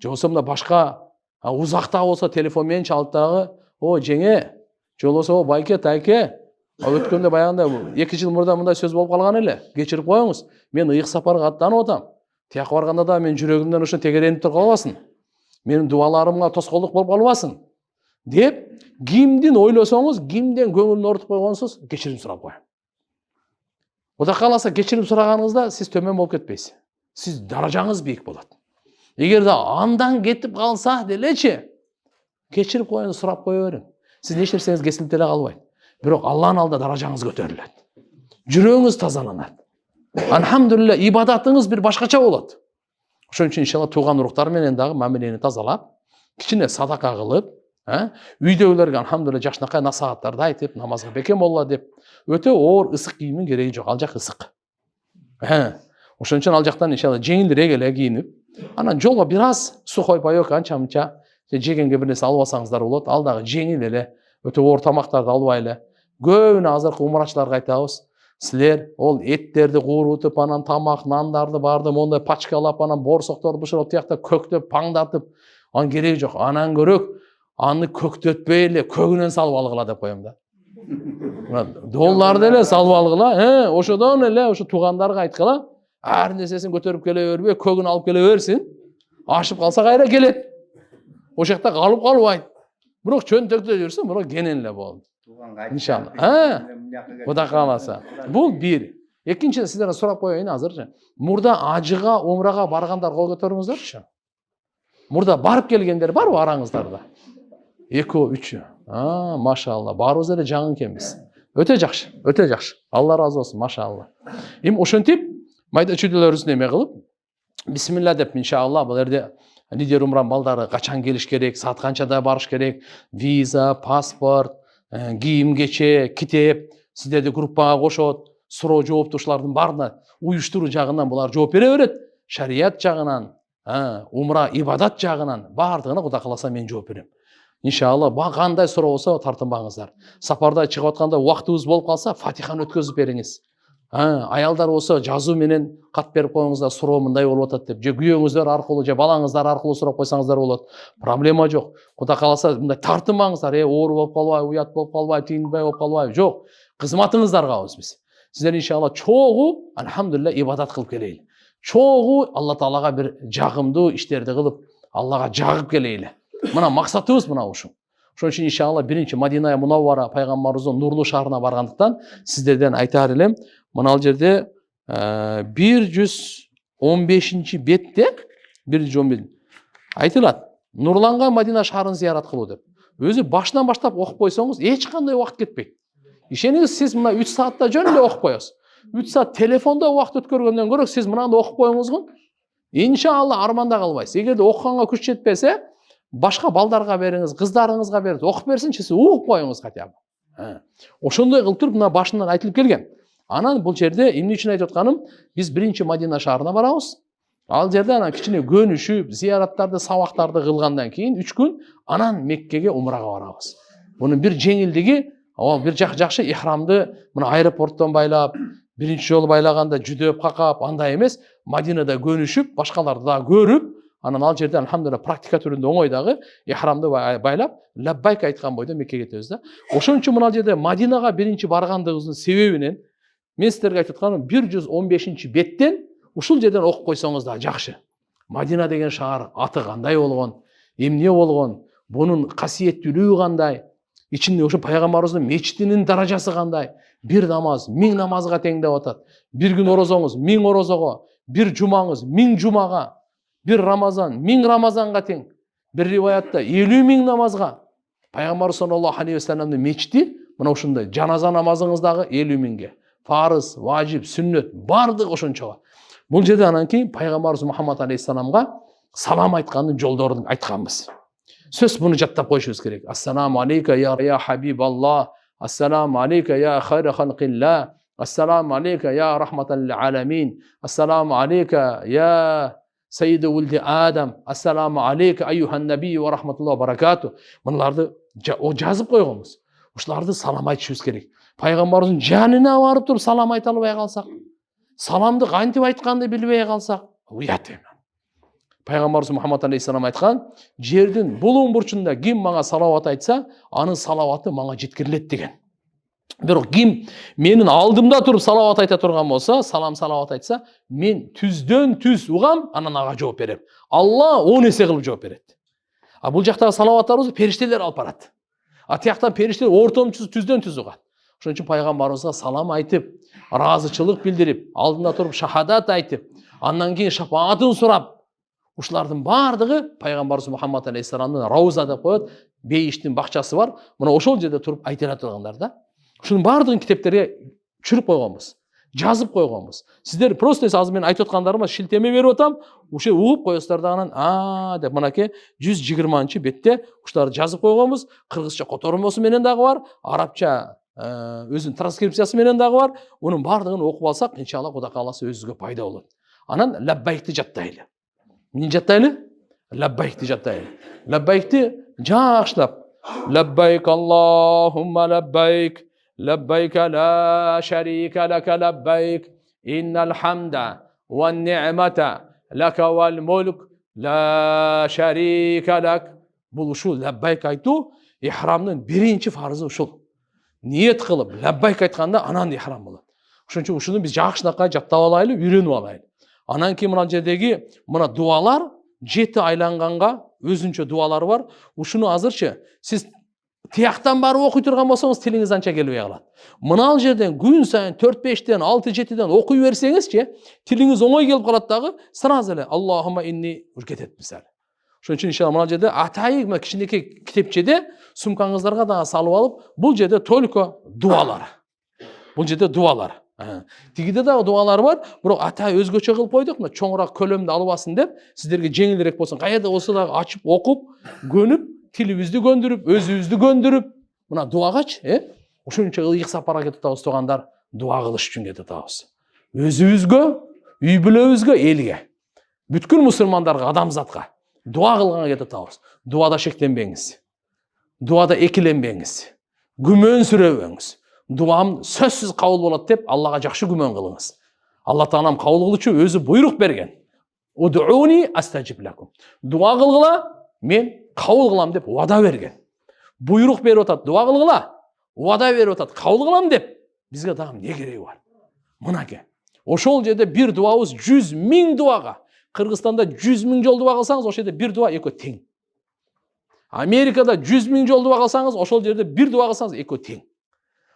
Же болсо мына башка узакта болсо телефон менен чалып дагы, о жеңе, же болсо байке, тайке, өткөндө баягында 2 жыл мурда мындай сөз болуп калган эле. Кечирип коюңуз. Мен ыйык сапарга аттанып атам. Тияка барганда да мен жүрөгүмдөн ошо тегеренип туруп калбасын. Менин дуаларымга тоскоолдук болуп калбасын деп, кимдин ойлосоңуз, кимден көңүлүн оорутуп койгонсуз, кечирим сурап коюң. Кудай кааласа кечирим сураганыңызда сиз төмөн болуп кетпейсиз. Сиз даражаңыз бийик болот. Эгерде андан кетип калса делечи, кечирип коюңуз, сурап кое бериң. Сиз эч нерсеңиз кесилип деле калбайт. Бирок Алланын алдында даражаңыз көтөрүлөт. Жүрөгүңүз тазаланат. Алхамдулилля, ибадатыңыз бир башкача болот. Ошон үчүн иншалла тууган уруктар менен дагы мамилени тазалап, кичине садака кылып, үйдөгүлөргө алхамдулилла жакшынакай насааттарды айтып, намазга бекем болла деп, өтө оор ысык кийимдин кереги жок. Ал жак ысык. Ошон үчүн ал жактан иншалла жеңилирээк эле кийинип, анан жолго бир аз сухой паёк анча мынча жегенге бир нерсе алып алсаңыздар болот. Ал дагы жеңил эле, өтө оор тамактарды албай эле. Көбүнө азыркы умрачыларга айтабыз, силер ол эттерди куурутуп, анан тамак, нандарды барды мондай пачкалап, анан боорсокторду бышырып, тиякта көктөп, паңдатып, анын кереги жок. Анан көрөк аны көктөтпөй эле көгүнөн салып алгыла деп коем да. Долларды эле салып алгыла, ошодон эле ошо туугандарга айткыла, ар нерсесин көтөрүп келе бербей, көгүн алып келе берсин. Ашып калса кайра келет. Ошол жакта калып калбайт. Бирок чөнтөктө жүрсүн, бирок кенен эле болду. Иншалла. Кудай кааласа. Бул бир. Экинчиден сиздерден сурап коеюн азыр. Мурда ажыга, умрага баргандар кол көтөрүңүздөрчү. Мурда барып келгендер барбы араңыздарда? 2-3. Машалла. Баарыбыз эле жаңы экенбиз. Өтө жакшы, өтө жакшы. Алла разы болсун, машалла. Эми ошентип майда чүйдөлөрүбүздү эме кылып, бисмилла деп иншалла бул жерде лидер умран балдары качан келиш керек, саат канчада барыш керек, виза, паспорт, кийим кече, китеп, сиздерди группага кошот, суроо жооптушулардын баарына уюштуруу жагынан булар жооп бере берет. Шарият жагынан, умра ибадат жагынан баардыгына Кудай кааласа мен жооп берем. Иншалла, кандай суроо болсо тартынбаңыздар. Сапарда чыгып атканда убактыбыз болуп калса, Фатиханы өткөзүп бериңиз. Аялдар болсо жазуу менен кат берип коюңуздар, суроо мындай болуп атат деп, же күйөөңүздөр аркылуу, же балаңыздар аркылуу сурап койсоңуздар болот. Проблема жок. Кудай кааласа мындай тартынбаңыздар, оор болуп калбайбы, уят болуп калбайбы, тийинбей болуп калбайбы? Жок. Кызматыңыздаргабыз биз. Сиздер иншалла чогуу, алхамдулилла, ибадат кылып келейли. Чогуу Алла Таалага бир жагымдуу иштерди кылып, Аллага жагып келейли. Мына максатыбыз мына ушул. Ошон үчүн иншалла биринчи Мадина Мунаввара пайгамбарыбыздын нурлуу шаарына баргандыктан сиздерден айтаар элем, мына ал жерде 115 бетте 115 айтылат. Нурланган Мадина шаарын зиярат кылуу деп. Өзү башынан баштап окуп койсоңуз, эч кандай убакыт кетпейт. Ишениңиз, сиз мына 3 саатта жөн эле окуп коесуз. 3 саат телефондо убакыт өткөргөндөн көрө сиз мынаны окуп коюңузгун. Иншалла арманда калбайсыз. Эгерде окуганга күч жетпесе, башка балдарга бериңиз, кыздарыңызга бериңиз, окуп берсинчи, сиз угуп коюңуз хотя бы. Ошондой кылып туруп мына башынан айтылып келген. Анан бул жерде эмне үчүн айтып атканым, биз биринчи Мадина шаарына барабыз. Ал жерде анан кичине көнүшүп, зыяраттарды, сабактарды кылгандан кийин 3 күн анан Меккеге умрага барабыз. Бунун бир жеңилдиги, ал бир жакшы ихрамды мына аэропорттон байлап, биринчи жолу байлаганда жүдөп какап, андай эмес, Мадинада көнүшүп, башкаларды да көрүп, анан ал жерде алхамдулилла практика түрүндө оңой дагы ихрамды байлап, лаббайк айткан бойдо Меккеге кетебиз да. Ошон үчүн мына жерде Мадинага биринчи баргандыгыбыздын себебинен мен сиздерге айтып атканым 115 беттен ушул жерден окуп койсоңуз да жакшы. Мадина деген шаар аты кандай болгон, эмне болгон, бунун касиеттүүлүгү кандай, ичинде ошо пайгамбарыбыздын мечитинин даражасы кандай, бир намаз 1000 намазга тең деп атат. Бир күн орозоңуз 1000 орозого, бир жумаңыз 1000 жумага, бир Рамазан 1000 Рамазанга тең. Бир риваятта 50.000 намазга. Пайгамбар саллаллаху алейхи ва салламдын мечити мына ушундай. Жаназа намазыңыздагы 50.000ге. Фарыз, важип, сүннөт бардыгы ошончого. Бул жерде анан кийин пайгамбарыбыз Мухаммад алейхиссаламга салам айткандын жолдорун айтканбыз. Сөз буну жаттап коюшубуз керек. Ассаламу алейка я хабибаллах, ассаламу алейка я хайра халқилlah, ассаламу алейка я рахматал аламин, ассаламу алейка я Sayyidu Wuldi Adam, Assalamu aleyke ayyuhan nabi ve rahmetullah ve barakatuh. Bunları o жазып койгонбуз. Ушуларды салам айтышыбыз керек. Пайгамбарыбыздын жанына барып туруп салам айта албай калсак, саламды кантип айтканды билбей калсак, уят эми. Пайгамбарыбыз Мухаммад алейхиссалам айткан, жердин булуң бурчунда ким мага салават айтса, анын салаваты мага жеткирилет деген. Бирок ким менин алдымда туруп салават айта турган болсо, салават айтса, мен түздөн түз угам, анан ага жооп берем. Алла 10 эсе кылып жооп берет. А бул жактагы салаваттарыбызды периштелер алып барат. А тияктан периштелер ортомчу түздөн түз угат. Ошон үчүн пайгамбарыбызга салам айтып, ыраазычылык билдирип, алдында туруп шахадат айтып, андан кийин шафаатын сурап, ушулардын бардыгы пайгамбарыбыз Мухаммад алейхиссаламдын Рауза деп коет, бейиштин бакчасы бар. Мына ошол жерде туруп айтыла тургандар да. Ушунун бардыгын китептерге түшүрүп койгонбуз. жазып койгонбуз. Сиздер просто азыр мен айтып аткандарыма шилтеме берип атам, уши угуп коесуздар дагы анан деп мынакей 120-бетте ушуларды жазып койгонбуз. Кыргызча котормосу менен дагы бар, арабча өзүнүн транскрипциясы менен дагы бар. Унун бардыгын окуп алсак, иншалла Кудай кааласа өзүбүзгө пайда болот. Анан лаббайкти жаттайлы. Эмне жаттайлы? Лаббайкти жаттайлы. Лаббайкти жакшылап. Лаббайк Аллахумма лаббайк. لبيك لا شريك لك لبيك إن الحمد والنعمة لك والملك لا شريك لك. Бұл ушул лаббайк айтуу ихрамдын биринчи фарызы ушул. Ниет кылып лаббайк айтканда анан ихрам болот. Ошон үчүн ушуну биз жакшынакай жаттап алайлы, үйрөнүп алайлы. Анан кийин мына жердеги мына дуалар 7 айланганга өзүнчө дуалары бар. Ушуну азырчы сиз тияктан барып окуй турган болсоңуз тилиңиз анча келбей калат. Мына жерден күн сайын 4-5ден 6-7ден окуй берсеңизчи, тилиңиз оңой келип калат дагы, сразу эле Аллахума инни кетет мисалы. Ошон үчүн иншалла мына жерде атайык мына кичинекей китепчеде сумкаңыздарга дагы салып алып, бул жерде только дуалар. Бул жерде дуалар. Тигиде дагы дуалар бар, бирок атай өзгөчө кылып койдук, мына чоңураак көлөмдө албасын деп, сиздерге жеңилирээк болсун. Каерде болсо дагы ачып окуп, көнүп, тилибизди көндүрүп, өзүбүздү көндүрүп, мына дуагачы, ушунча ыйык сапарга кетип атабыз тугандар, дуа кылыш үчүн кетип атабыз. Өзүбүзгө, үй бүлөбүзгө, элге, бүткүл мусулмандарга, адамзатка дуа кылганга кетип атабыз. Дуада шектенбеңиз. Дуада экиленбеңиз. Күмөн сүрөбөңүз. Дуам сөзсүз кабыл болот деп Аллага жакшы күмөн кылыңыз. Алла Таалам кабыл кылуучу өзү буйрук берген. Удууни астажиб лакум. Дуа кылгыла, мен кабыл кылам деп вада берген. Буйрук берип атат, дуа кылгыла, вада берип атат, кабыл кылам деп. Бизге дагы эмне кереги бар? Мынакей. Ошол жерде бир дуабыз 100 000 дуага. Кыргызстанда 100 000 жол дуа кылсаңыз, ошол жерде бир дуа экөө тең. Америкада 100 000 жол дуа кылсаңыз, ошол жерде бир дуа кылсаңыз экөө тең.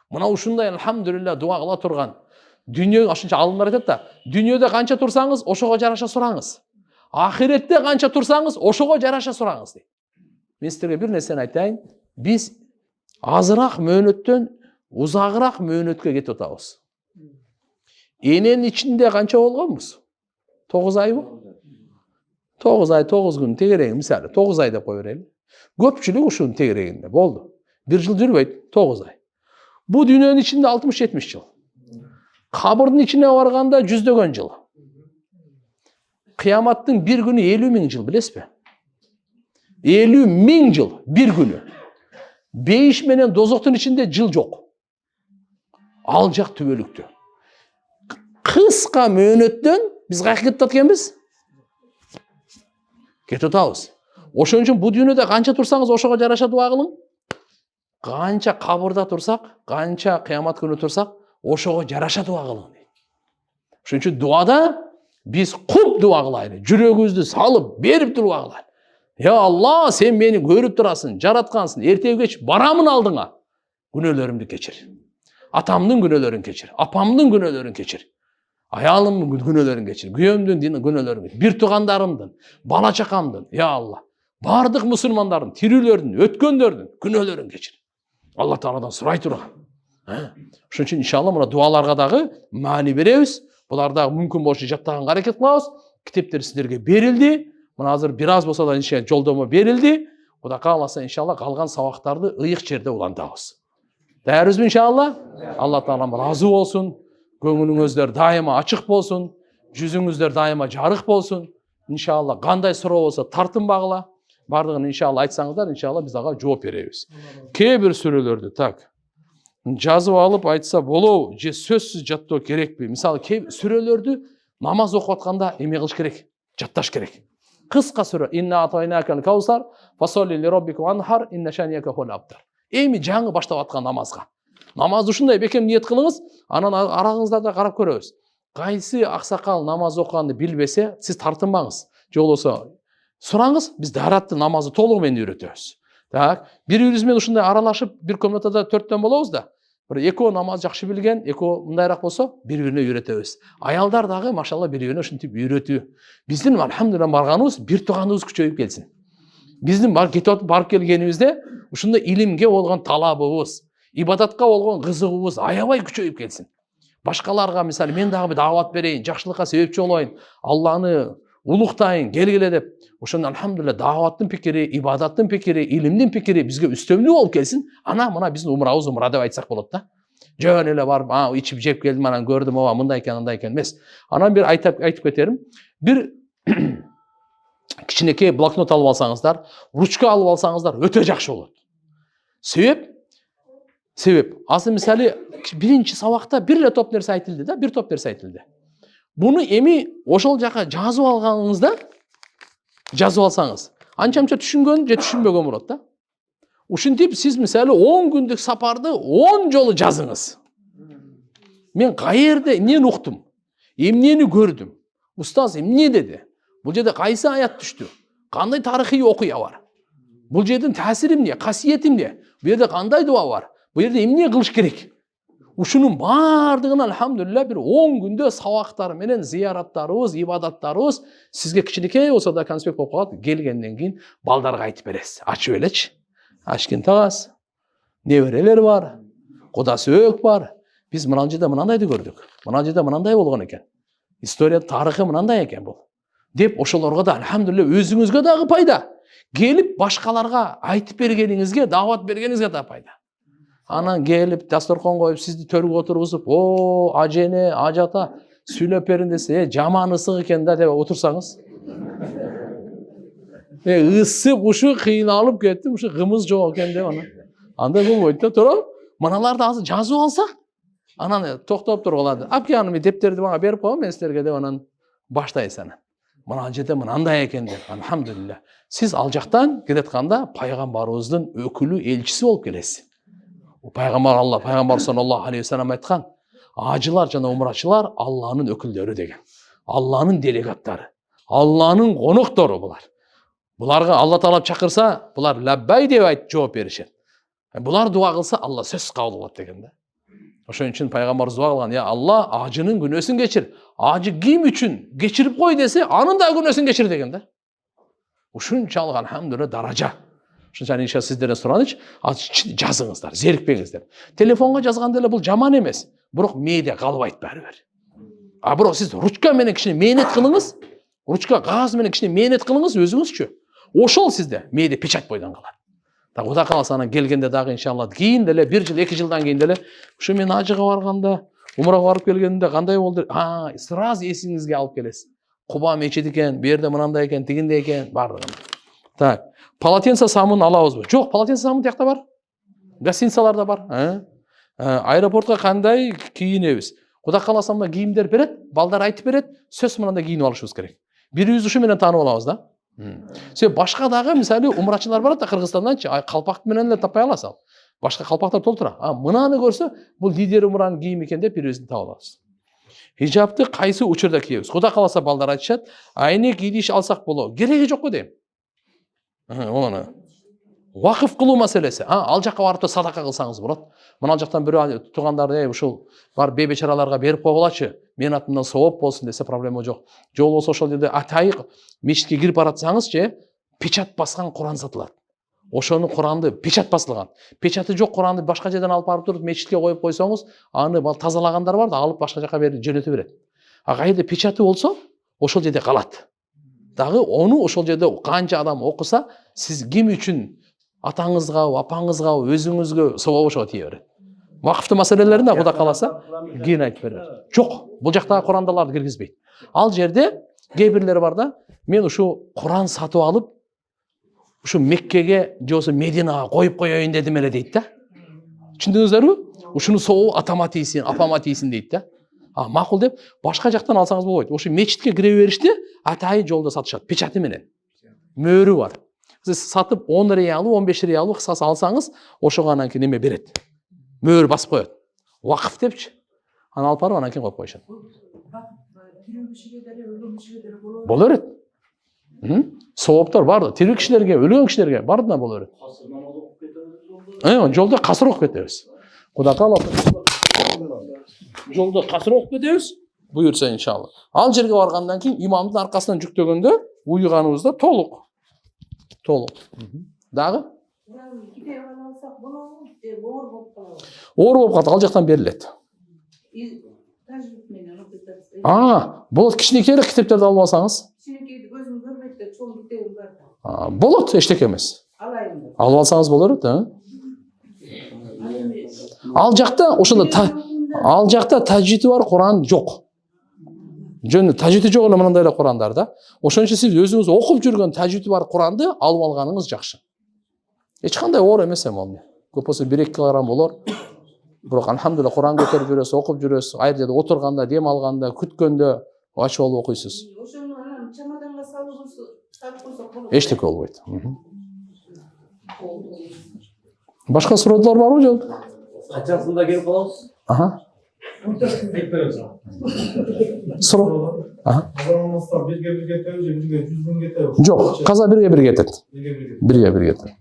Мына ушундай алхамдулилла дуа кыла турган дүйнө, ошончо алымдар айтат да, дүйнөдө канча турсаңыз, ошого жараша сураңыз. Ахиретте канча турсаңыз, ошого жараша сураңыз дейт. Мен сиздерге бир нерсени айтайын. Биз азыраак мөөнөттөн узагыраак мөөнөткө кетип атабыз. Эненин ичинде канча болгонбуз? 9 айбы? 9 ай, 9 күн тегереги, мисалы 9 ай деп кое берели. Көпчүлүк ушунун тегерегинде болду. 1 жыл жүрбөйт, 9 ай. Бу дүйнөнүн ичинде 60-70 жыл. Кабырдын ичине барганда 100дөгөн жыл. Кыяматтын бир күнү 50 000 жыл, билесизби? 50 000 жыл бир күнү. Бейиш менен дозоктун ичинде жыл жок. Ал жак түбөлүктү. Кыска мөөнөттөн биз кайка кетип атканбыз? Кетип атабыз. Ошон үчүн бу дүйнөдө канча турсаңыз, ошого жараша дуа кылың. Канча кабырда турсак, канча кыямат күнү турсак, ошого жараша дуа кылың. Ошон үчүн дуада биз куп дуа кылайлы, жүрөгүбүздү салып, берип дуа кылайлы. Я Алла, сен мени көрүп турасың, жараткансың, эртеги кеч барамын алдыңа. Күнөөлөрүмдү кечир. Атамдын күнөөлөрүн кечир, апамдын күнөөлөрүн кечир. Аялымдын күнөөлөрүн кечир, күйөөмдүн күнөөлөрүн кечир, бир туугандарымдын, бала чакамдын, я Алла, бардык мусулмандардын, тирүүлөрдүн, өткөндөрдүн күнөөлөрүн кечир. Алла Тааладан сурай турган. Ошон үчүн иншалла мына дуаларга дагы маани беребиз. Булар дагы мүмкүн болушу жаттаганга аракет кылабыз. Китептер сиздерге берилди. Мына азыр бир аз болсо да иншалла жолдомо берилди. Кудай кааласа иншалла калган сабактарды ыйык жерде улантабыз. Даярбызбы иншалла? Алла Таалам разы болсун. Көңүлүңүздөр дайыма ачык болсун. Жүзүңүздөр дайыма жарык болсун. Иншалла кандай суроо болсо тартынбагыла. Бардыгын иншалла айтсаңыздар, иншалла биз ага жооп беребиз. Кээ бир сүрөлөрдү так жазып алып айтса болобу, же сөзсүз жаттоо керекпи? Мисалы кээ сүрөлөрдү намаз окуп атканда эме кылыш керек, жатташ керек. Кыска сүрө: Инна атайнакал каусар, фасолли ли роббика ванхар, инна шанияка хуал абтар. Эми жаңы баштап аткан намазга. Намаз ушундай бекем ниет кылыңыз, анан араңыздарда карап көрөбүз. Кайсы аксакал намаз окуганды билбесе, сиз тартынбаңыз. Же болбосо сураңыз, биз даратты намазды толугу менен үйрөтөбүз. Так, бири-бирибиз менен ушундай аралашып, бир комнатада 4төн болобуз да. Бир экөө намаз жакшы билген, экөө мындайраак болсо, бири-бирине үйрөтөбүз. Аялдар дагы машалла бири-бирине ушинтип үйрөтүү. Биздин алхамдулилlah барганыбыз бир тууганыбыз күчөйүп келсин. Биздин барып келгенибизде ушундай илимге болгон талабыбыз, ибадатка болгон кызыгуубуз аябай күчөйүп келсин. Башкаларга мисалы мен дагы бир даават берейин, жакшылыкка себепчи болоюн, Алланы улуктайын, келгиле деп. Ошондо алхамдулилля дааваттын пикири, ибадаттын пикири, илимдин пикири бизге үстөмдүү болуп келсин. Ана мына биздин умрабыз умра деп айтсак болот да. Жөн эле барып, ичип жеп келдим, анан көрдүм, ооба мындай экен, андай экен эмес. Анан бир айтып кетерим. Бир кичинекей блокнот алып алсаңыздар, ручка алып алсаңыздар өтө жакшы болот. Себеп, азыр мисалы биринчи сабакта бир эле топ нерсе айтылды да, бир топ нерсе айтылды. Буну эми ошол жака жазып алганыңызда, жазып алсаңыз, анча-мынча түшүнгөн же түшүнбөгөн болот да. Ушинтип сиз мисалы 10 күндүк сапарды 10 жолу жазыңыз. Мен каерде эмнени уктум? Эмнени көрдүм? Устаз эмне деди? Бул жерде кайсы аят түштү? Кандай тарыхый окуя бар? Бул жердин таасири эмне? Касиети эмне? Бу жерде кандай дуа бар? Бу жерде эмне кылыш керек? Ушунун баардыгын алхамдулилля бир 10 күндө сабактар менен зыяраттарыбыз, ибадаттарыбыз сизге кичинекей болсо да конспект болуп калат. Келгенден кийин балдарга айтып бересиз. Ачып элечи. Ашкент агас, неберелер бар, кудасы өк бар. Биз мына жерде мынандайды көрдүк. Мына жерде мынандай болгон экен. История тарыхы мынандай экен бул. Деп ошолорго да алхамдулилля өзүңүзгө дагы пайда. Келип башкаларга айтып бергениңизге, даават бергениңизге да пайда. Анан келип дасторкон коюп, сизди төргө отургузуп, ажене, ажата сүйлөп берин десе, жаман ысык экен да деп отурсаңыз. Ысып ушу кыйналып кеттим, ушу кымыз жок экен деп анан. Андай болбойт да, туура. Мыналарды азыр жазып алсак, анан токтоп тургулады. Апкеаным дептерди мага берип коем, мен силерге деп анан баштайсыз анан. Мына жерде мынандай экен деп, алхамдулилля. Сиз ал жактан келатканда пайгамбарыбыздын өкүлү, элчиси болуп келесиз. Пайгамбар Алла, пайгамбар саллаллаху алейхи вассалам айткан, ажылар жана умрачылар Алланын өкүлдөрү деген. Алланын делегаттары, Алланын коноктору булар. Буларга Алла таалап чакырса, булар лаббай деп жооп беришет. Булар дуа кылса, Алла сөз кабыл кылат деген да. Ошон үчүн пайгамбарыбыз дуа кылган, я Алла, ажынын күнөөсүн кечир. Ажы ким үчүн кечирип кой десе, анын да күнөөсүн кечир деген да. Ушунчалык алхамдулилля даража. Ошончо иншалла сиздерден суранычы, жазыңыздар, зерикпеңиздер. Телефонго жазганда эле бул жаман эмес, бирок мээде калбайт баары бир. Бирок сиз ручка менен кичине мээнет кылыңыз, ручка кагаз менен кичине мээнет кылыңыз өзүңүзчү. Ошол сизде мээде печать бойдон калат. Так Кудай кааласа анан келгенде дагы иншалла кийин деле 1 жыл, 2 жылдан кийин деле ушу мен ажыга барганда, умрага барып келгенимде кандай болду? Сразу эсиңизге алып келесиз. Куба мечит экен, бу жерде мынандай экен, тигиндей экен, баардыгын. Так, полотенце самын алабызбы? Жок, полотенце самын тиякта бар. Гостиницаларда бар. Аэропортко кандай кийинебиз? Кудай кааласа мына кийимдер берет, балдар айтып берет, сөз мынандай кийинип алышыбыз керек. Бирибиз ушу менен таанып алабыз да. Себеп башка дагы мисалы умрачылар барат да Кыргызстанданчы, калпак менен эле таппай аласың. Башка калпактар толтура. Мынаны көрсө, бул лидер умранын кийими экен деп бирибиздин таап алабыз. Хижабты кайсы учурда кийебиз? Кудай кааласа балдар айтышат, айнек идиш алсак болот. Кереги жок го дейм. Оны вакыф кылуу маселеси. Ал жакка барып садака кылсаңыз болот. Мына жактан бирөө туугандар, ушул бар бейбечараларга берип койгулачы, мен атымдан сооп болсун десе проблема жок. Же болбосо ошол жерде атайык мешитке кирип баратсаңызчы, печать баскан Куран сатылат. Ошону Куранды печать басылган. Печати жок Куранды башка жерден алып барып туруп мешитке коюп койсоңуз, аны тазалагандар бар да, алып башка жака берип жөнөтө берет. Кайда печати болсо, ошол жерде калат. Дагы ону ошол жерде канча адам окуса, сиз ким үчүн атаңызга, апаңызга, өзүңүзгө сооп ошого тие берет. Вакыфтын маселелерин да Кудай кааласа кийин айтып берет. Жок, бул жактагы Курандаларды киргизбейт. Ал жерде кээ бирлер бар да, мен ушу Куран сатып алып, ушу Меккеге же болбосо Мединага коюп коеюн дедим эле дейт да. Түшүндүңүздөрбү? Ушуну соо атама тийсин, апама тийсин дейт да. Макул деп башка жактан алсаңыз болбойт. Ошо мечитке кире беришти, атайын жолдо сатышат, печати менен. Мөөрү бар. Сиз сатып 10 реалу, 15 реалу кыскасы алсаңыз, ошого анан кийин эме берет. Мөөр басып коет. Вакыф депчи. Анан алып барып анан кийин коюп коюшат. Боло берет. Сооптор бар. Тирүү кишилерге, өлгөн кишилерге бардына боло берет. Жолдо касыр окуп кетебиз. Кудай кааласа жолдо касыр окуп кетебиз. Буюрса иншалла. Ал жерге баргандан кийин имамдын аркасынан жүктөгөндө уйганыбызда толук. Дагы? Оор болуп калат. Ал жактан берилет. Тәжірибемен оқитын. Болады, кішінекейлік кітаптерді алып алсаңыз. Кішінекейді көзім көрмейді, чоң кітабым бар. Болады, ештеңе емес. Алайын. Алып алсаңыз болар еді. Ал жақта тәжвиді бар Құран жоқ. Жөні тәжвиді жоқ эле мынандай эле Құрандарда. Ошон үчүн сиз өзүңүз окуп жүргөн тәжвиді бар Құранды алып алганыңыз жакшы. Эч кандай оор эмес эми ал. Көп болсо 1-2 килограмм болор. Бирок алхамдулилlah Құран көтөрүп жүрөсүз, окуп жүрөсүз. Айыр жерде отурганда, дем алганда, күткөндө ачып алып окуйсуз. Ошону анан чамаданга салып койсок болот. Эчтеке болбойт. Башка суроолор барбы жок? Качасында келип калабыз? Айтып берем сага. Суроо. Азаматта бирге кетебиз, бирге 100 миң кетебиз. Жок, каза бирге кетет. Бирге кетет.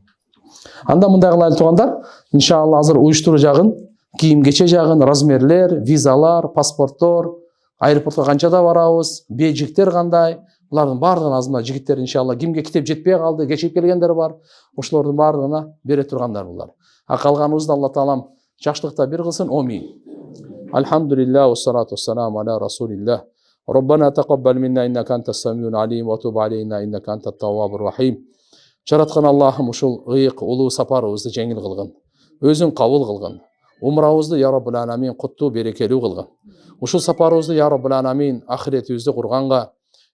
Анда мындай кылайлы туугандар, иншалла азыр уюштуруу жагын, кийим кече жагын, размерлер, визалар, паспорттор, аэропортко канчада барабыз, бейжиктер кандай, булардын баардыгын азырына жигиттер иншалла кимге китеп жетпей калды, кечип келгендер бар, ошолордун баардыгына бере тургандар булар. Калганыбызды Алла таалам жакшылыкта бир кылсын. Амин. Алхамдулилlah, вассалату вассаламу аля расулилlah. Роббана тақаббал минна иннака анта самиун алим, ва туб алейна иннака анта тауабур рахим. Жараткан Аллахым ушул ыйык улуу сапарыбызды жеңил кылгын. Өзүң кабыл кылгын. Умрабызды я Раббул аламин куттуу берекелүү кылгын. Ушул сапарыбызды я Раббул аламин ахиретибизди курганга,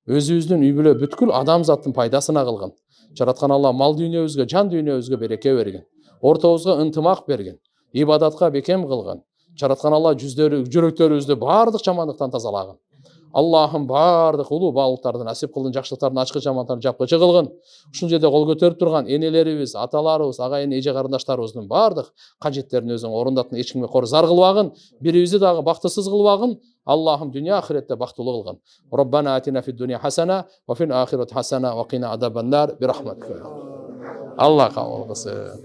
өзүбүздүн үй бүлө бүткүл адамзаттын пайдасына кылгын. Жараткан Алла мал дүйнөбүзгө, жан дүйнөбүзгө береке берген. Ортобузга ынтымак берген. Ибадатка бекем кылган. Жараткан Алла жүрөктөрүбүздү баардык жамандыктан тазалагын. Аллахым баардык улуу баалыктарды насип кылгын, жакшылыктарын ачкы жамандыктарын жапкычы кылгын. Ушул жерде кол көтөрүп турган энелерибиз, аталарыбыз, агайын эже карындаштарыбыздын баардык кажеттерин өзүң орундаттың, эч кимге кор зар кылбагын, бирибизди дагы бактысыз кылбагын. Аллахым дүйнө ахиретте бактылуу кылгын. Роббана атина фид дуния хасана ва фил ахирати хасана ва кина адабан нар бирахматика. Алла кабыл кылсын.